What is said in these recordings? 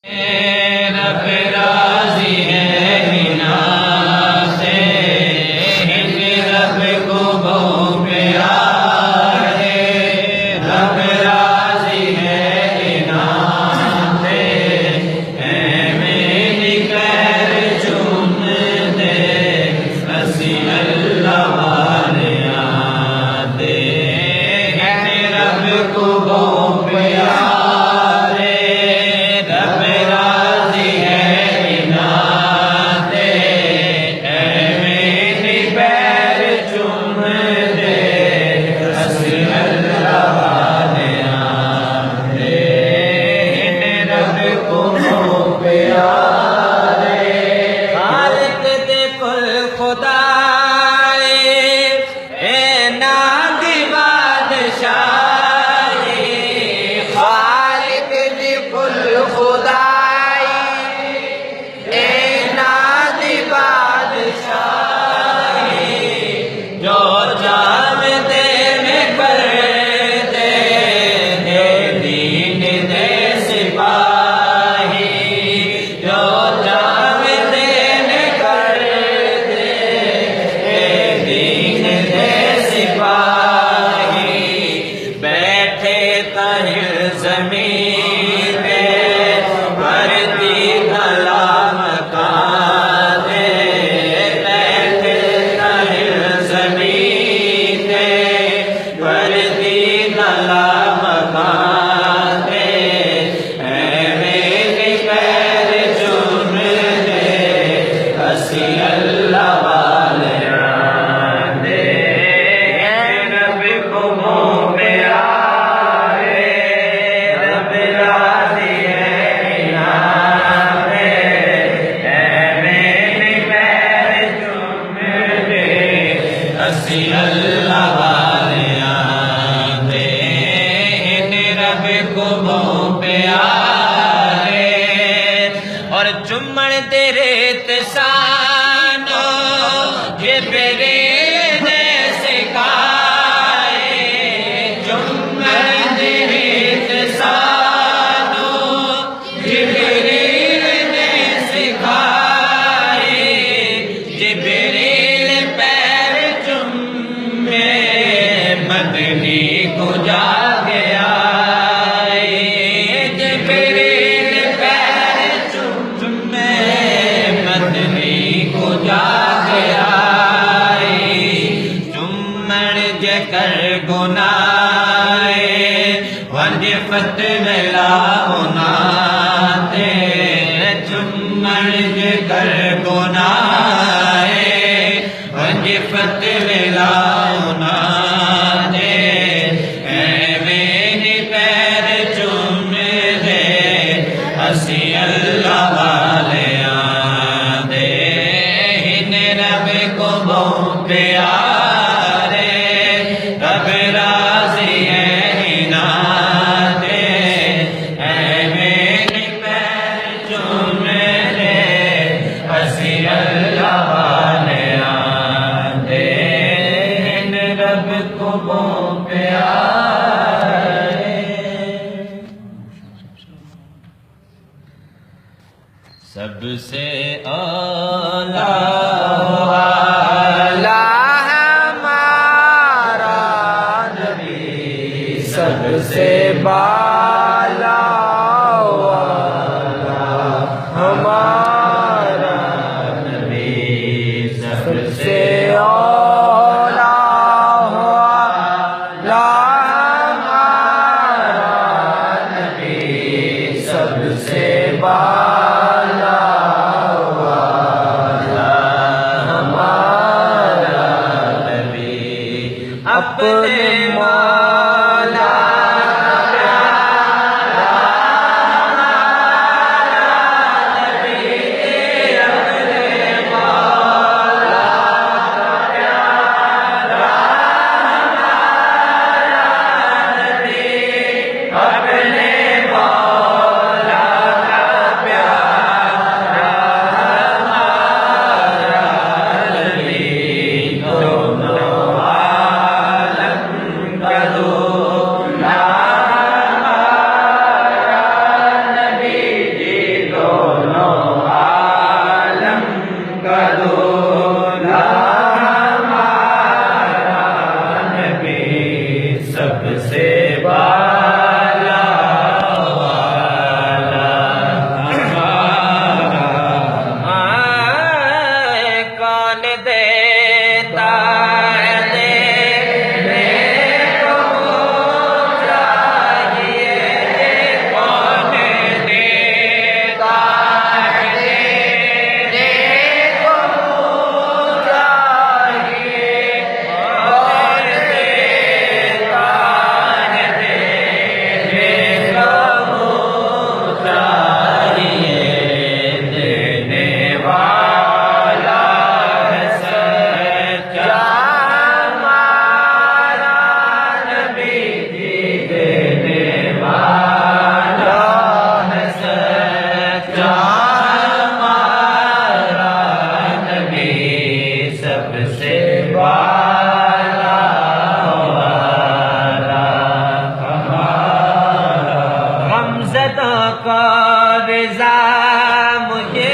رب راضی ہے ہنا سے، ان رب کو بہت پیار ہے۔ رب راضی ہے ہنا سے، اے میری پیر چوم دے، اسی اللہ والے آتے، ان رب کو بہت پیار چمن تیرے تسانو جبریل نے سکھائے، چمن تیرے تسانو جبریل نے سکھائے، جبریل پیر چومے مدنی کو جا گیا، گناہ ونجفت ملا ہونا تے، چمن جگر گناہ ونجفت ملا ہونا تے، اے میری پیر چوم دے، اسی اللہ والے آدے، ان رب کو بہت پیار سب سے اعلیٰ ہمارا نبی، سب سے بالا ہمارا نبی، سب سے اعلیٰ ہمارا نبی، سب سے بالا اپنے مولا نبی، اپنے مولا نبی، اپنے مولا کا پیارا ہمارا نبی سب سے بالا والا ہمارا غمزدوں کو رضا مجھے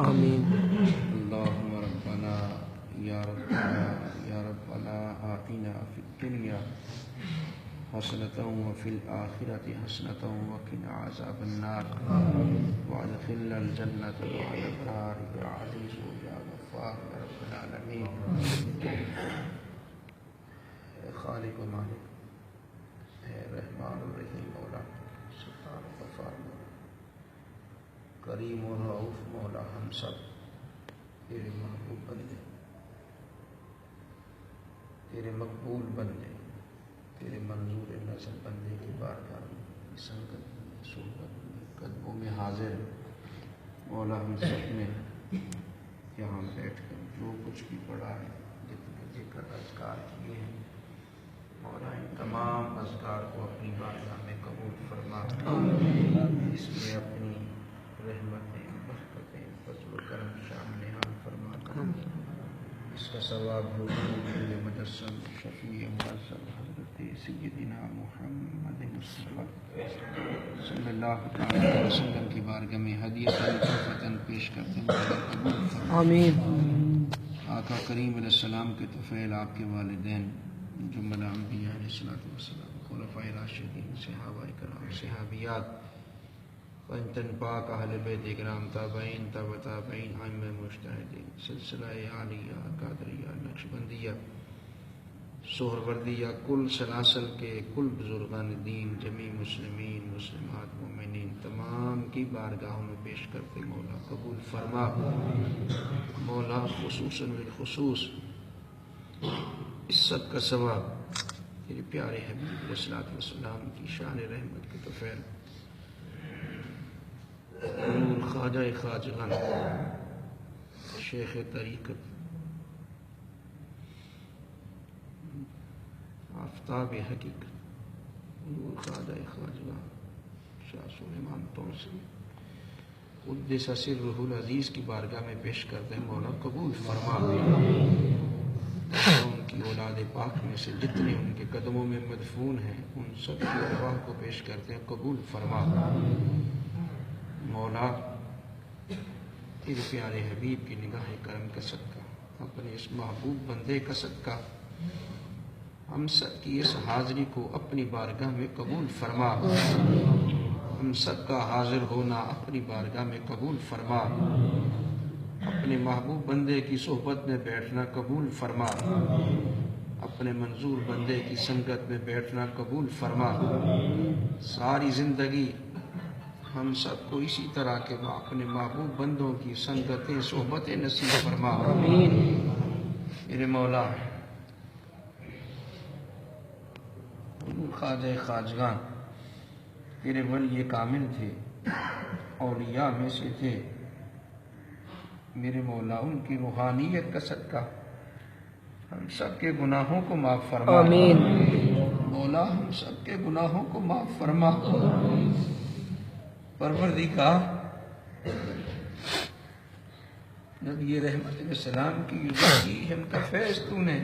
آمین. اللهم ربنا يا ربنا آتنا في الدنيا حسنة وفي الآخرة حسنة وقنا عذاب النار وادخلنا الجنة مع الأبرار يا عزيز يا غفار يا رب العالمين. خالق و مالک ہے رحمان الرحیم مولا ستار و غفار مولا کریم و رؤوف مولا ہم سب تیرے محبوب بندے تیرے مقبول بندے تیرے منظور نظر بندے کی بارگاہ میں سنگت میں صحبت میں قدموں میں حاضر مولا ہم سب نے یہاں بیٹھ کر جو کچھ بھی پڑھا ہے جتنے ذکر اذکار کیے ہیں مولا ان تمام اذکار کو اپنی بارگاہ میں قبول فرما اس میں اپنی رحمتیں برکتیں فضل و کرم شامل حال فرما اس کا ثواب حضور مجسم شفیع معظم حضرت سیدنا محمد مصطفیٰ صلی اللہ علیہ وسلم کی بارگاہ میں ہدیۃً تحفۃً پیش کرتے ہیں مولا قبول فرما. آمین. آقا کریم علیہ السلام کے طفیل آپ کے والدین جملہ انبیاء علیہ السلام خلفائے راشدین صحابہ کرام صحابیات پنجتن پاک اہل بیت اکرام تابعین تبع تابعین ائمہ مجتہدین سلسلہ عالیہ قادریہ نقشبندیہ سہروردیہ کل سلاسل کے کل بزرگان دین جمیع مسلمین مسلمات مومنین تمام کی بارگاہوں میں پیش کرتے مولا قبول فرما. مولا خصوصاً بالخصوص عزت کا ثواب تیرے پیارے حبیب علیہ الصلوۃ والسلام کی شان رحمت کے طفیل حضور خواجہ خواجگان شیخ طریقت آفتاب حقیقت حضور خواجہ خواجگان شاہ سلیمان طوسی قدس سرہ العزیز کی بارگاہ میں پیش کرتے ہیں مولا قبول فرما. ان کی اولاد پاک میں سے جتنے ان کے قدموں میں مدفون ہیں ان سب کی ارواح کو پیش کرتے ہیں قبول فرما. مولا تیرے پیارے حبیب کی نگاہ کرم کا صدقہ اپنے اس محبوب بندے کا صدقہ ہم سب کی اس حاضری کو اپنی بارگاہ میں قبول فرما. ہم سب کا حاضر ہونا اپنی بارگاہ میں قبول فرما. اپنے محبوب بندے کی صحبت میں بیٹھنا قبول فرما. اپنے منظور بندے کی سنگت میں بیٹھنا قبول فرما. ساری زندگی ہم سب کو اسی طرح کے اپنے محبوب بندوں کی سنگتیں صحبتیں نصیب فرما. میرے مولا خواجہ خواجگان تیرے ولی کامل تھے اولیاء میں سے تھے. میرے مولا ان کی روحانیت کا صدقہ ہم سب کے گناہوں کو معاف فرما. آمین. مولا ہم سب کے گناہوں کو معاف فرما. پروردگار نبی رحمت علیہ السلام کی ان کا فیض تو نے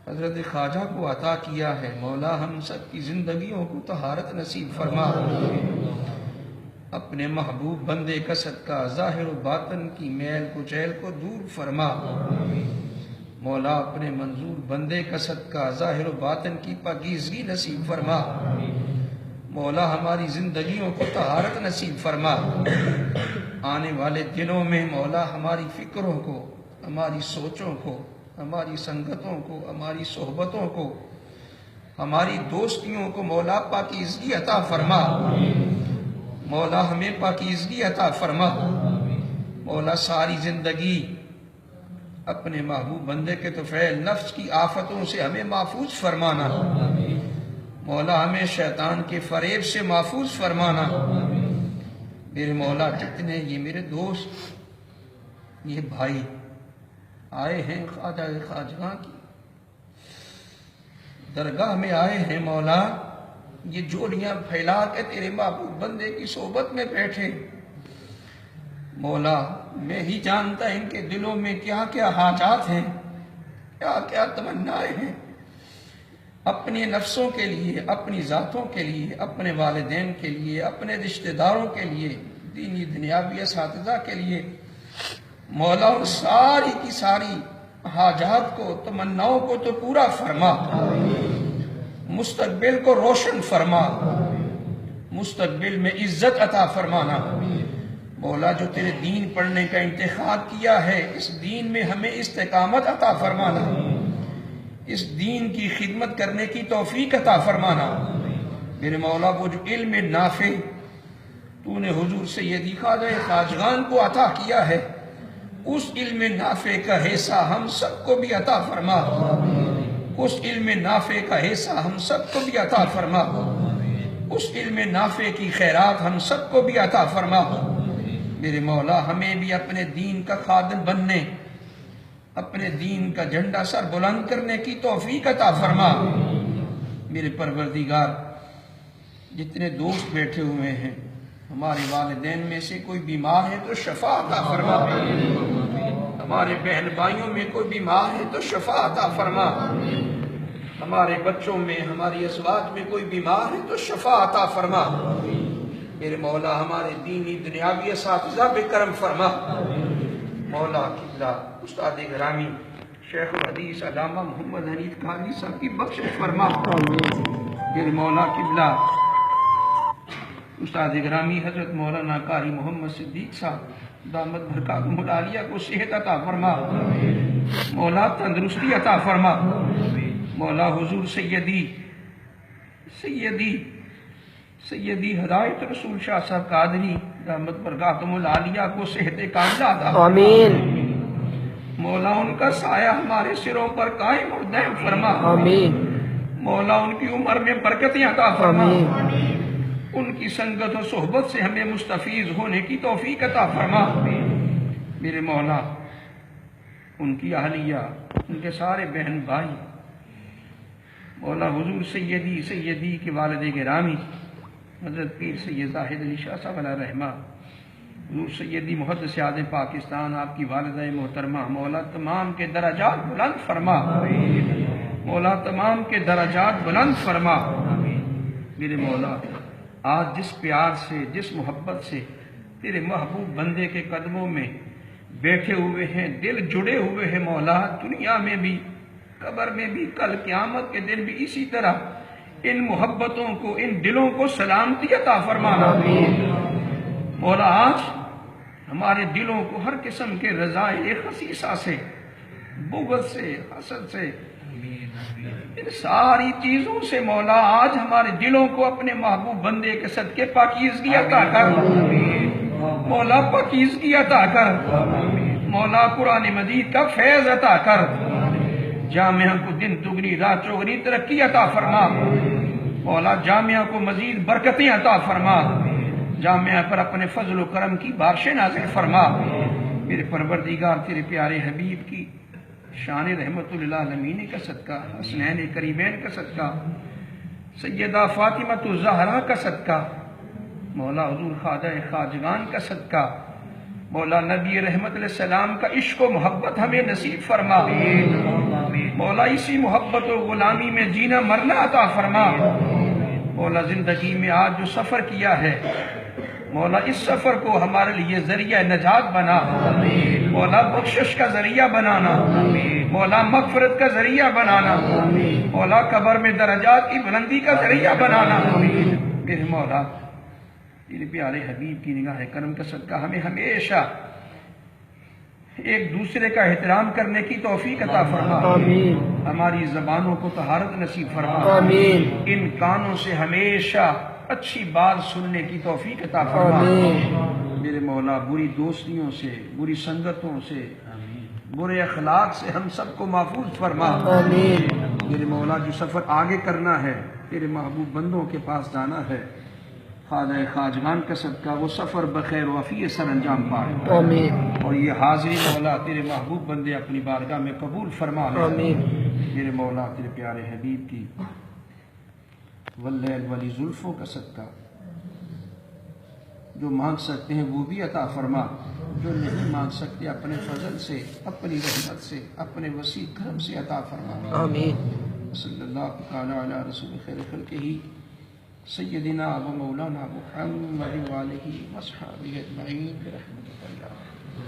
حضرت خواجہ کو عطا کیا ہے، مولا ہم سب کی زندگیوں کو طہارت نصیب فرما، اپنے محبوب بندے کا صدقہ ظاہر و باطن کی میل کچیل کو دور فرما، مولا اپنے منظور بندے کا صدقہ ظاہر و باطن کی پاکیزگی نصیب فرما، مولا ہماری زندگیوں کو طہارت نصیب فرما، آنے والے دنوں میں مولا ہماری فکروں کو، ہماری سوچوں کو، ہماری سنگتوں کو، ہماری صحبتوں کو، ہماری دوستیوں کو مولا پاکیزگی عطا فرما، مولا ہمیں پاکیزگی عطا فرما، مولا ساری زندگی اپنے محبوب بندے کے طفیل نفس کی آفتوں سے ہمیں محفوظ فرمانا، مولا ہمیں شیطان کے فریب سے محفوظ فرمانا، میرے مولا جتنے یہ میرے دوست، یہ بھائی آئے ہیں خواجہ خواجگاں کی درگاہ میں آئے ہیں، مولا یہ جوڑیاں پھیلا کے تیرے محبوب بندے کی صحبت میں بیٹھے، مولا میں ہی جانتا ان کے دلوں میں کیا کیا حاجات ہیں، کیا کیا تمنائیں ہیں، اپنے نفسوں کے لیے، اپنی ذاتوں کے لیے، اپنے والدین کے لیے، اپنے رشتہ داروں کے لیے، دینی دنیاوی اساتذہ کے لیے، مولا ان ساری کی ساری حاجات کو، تمناؤں کو تو پورا فرما، مستقبل کو روشن فرما، مستقبل میں عزت عطا فرمانا، مولا جو تیرے دین پڑھنے کا انتخاب کیا ہے اس دین میں ہمیں استقامت عطا فرمانا، اس دین کی خدمت کرنے کی توفیق عطا فرمانا، میرے مولا وہ جو علم نافع تو نے حضور سیدی خواجہ خواجگان کو عطا کیا ہے، اس علم نافع کا حصہ ہم سب کو بھی عطا فرما، اس علم نافع کا حصہ ہم سب کو بھی عطا فرما، اس علم نافع کی خیرات ہم سب کو بھی عطا فرما، میرے مولا ہمیں بھی اپنے دین کا خادم بننے، اپنے دین کا جھنڈا سر بلند کرنے کی توفیق عطا فرما، میرے پروردگار جتنے دوست بیٹھے ہوئے ہیں، ہمارے والدین میں سے کوئی بیمار ہے تو شفا عطا فرما، ہمارے بہن بھائیوں میں کوئی بیمار ہے تو شفا عطا فرما، ہمارے بچوں میں، ہماری ازواج میں کوئی بیمار ہے تو شفا عطا فرما، میرے مولا ہمارے دینی دنیاوی اساتذہ پہ کرم فرما، مولا قبلہ استاد گرامی شیخ الحدیث علامہ محمد حنیف قادری صاحب کی بخشش فرما، میرے مولا قبلہ استاد گرامی حضرت مولانا قاری محمد صدیق صاحب دامت برکاتہم العالیہ کو صحت عطا فرما، مولا تندرستی عطا فرما، مولا حضور سیدی ہدایت رسول شاہ صاحب قادری دامت برکاتہم العالیہ کو صحت کاملہ عطا فرما، آمین، مولا ان کا سایہ ہمارے سروں پر قائم اور دائم فرما، آمین، مولا ان کی عمر میں برکتیں عطا فرما، آمین، ان کی سنگت و صحبت سے ہمیں مستفیض ہونے کی توفیق عطا فرما، میرے مولا ان کی اہلیہ، ان کے سارے بہن بھائی، مولا حضور سیدی کے والد گرامی حضرت پیر سید زاہد علی شاہ صاحب علیہ رحمہ، حضور سیدی محدث اعظم پاکستان آپ کی والدہ محترمہ، مولا تمام کے درجات بلند فرما، مولا تمام کے درجات بلند فرما، میرے مولا آج جس پیار سے، جس محبت سے تیرے محبوب بندے کے قدموں میں بیٹھے ہوئے ہیں، دل جڑے ہوئے ہیں، مولا دنیا میں بھی، قبر میں بھی، کل قیامت کے دن بھی اسی طرح ان محبتوں کو، ان دلوں کو سلامتی عطا فرمانا، مولا آج ہمارے دلوں کو ہر قسم کے رضائع خسیسہ سے، بغض سے، حسد سے، ان ساری چیزوں سے مولا آج ہمارے دلوں کو اپنے محبوب بندے کے صدقے پاکیزگی عطا کر، مولا پاکیزگی عطا کر، مولا قرآن مجید کا فیض عطا کر، جامعہ کو دن دگنی رات چوگنی ترقی عطا فرما، مولا جامعہ کو مزید برکتیں عطا فرما، جامعہ پر اپنے فضل و کرم کی بارشیں نازل فرما، میرے پروردگار تیرے پیارے حبیب کی شان رحمت للعالمین کا صدقہ، حسنین کریمین کا صدقہ، سیدہ فاطمہ الزہرا کا صدقہ، مولا حضور خواجہ خواجگان کا صدقہ، مولا نبی رحمت علیہ السلام کا عشق و محبت ہمیں نصیب فرما، مولا اسی محبت و غلامی میں جینا مرنا عطا فرما۔ مولا زندگی میں آج جو سفر کیا ہے مولا اس سفر کو ہمارے لیے ذریعہ نجات بنا، مولا بخشش کا ذریعہ بنانا، مولا مغفرت کا ذریعہ بنانا، مولا قبر میں درجات کی بلندی کا ذریعہ بنانا۔ میرے مولا تیرے پیارے حبیب کی نگاہ کرم کا صدقہ ہمیں ہمیشہ ایک دوسرے کا احترام کرنے کی توفیق عطا فرما۔ آمین ہماری زبانوں کو طہارت نصیب فرما۔ آمین ان کانوں سے ہمیشہ اچھی بات سننے کی توفیق عطا فرما۔ آمین میرے مولا بری دوستیوں سے، بری سنگتوں سے، برے اخلاق سے ہم سب کو محفوظ فرما۔ آمین میرے مولا جو سفر آگے کرنا ہے، تیرے محبوب بندوں کے پاس جانا ہے، خواجہ خواجگان کا صدقہ وہ سفر بخیر و عافیت سر انجام پائے، آمین اور یہ حاضری مولا تیرے محبوب بندے اپنی بارگاہ میں قبول فرما لے۔ آمین میرے مولا تیرے پیارے حبیب کی واللیل والی زلفوں کا صدقہ جو مانگ سکتے ہیں وہ بھی عطا فرما، جو نہیں مانگ سکتے اپنے فضل سے، اپنی رحمت سے، اپنے وسیع کرم سے عطا فرما۔ آمین صلی اللہ تعالی علی رسول خیر خلقہ سیدنا و مولانا محمد وآلہ وصحبہ اجمعین برحمتک اللہ۔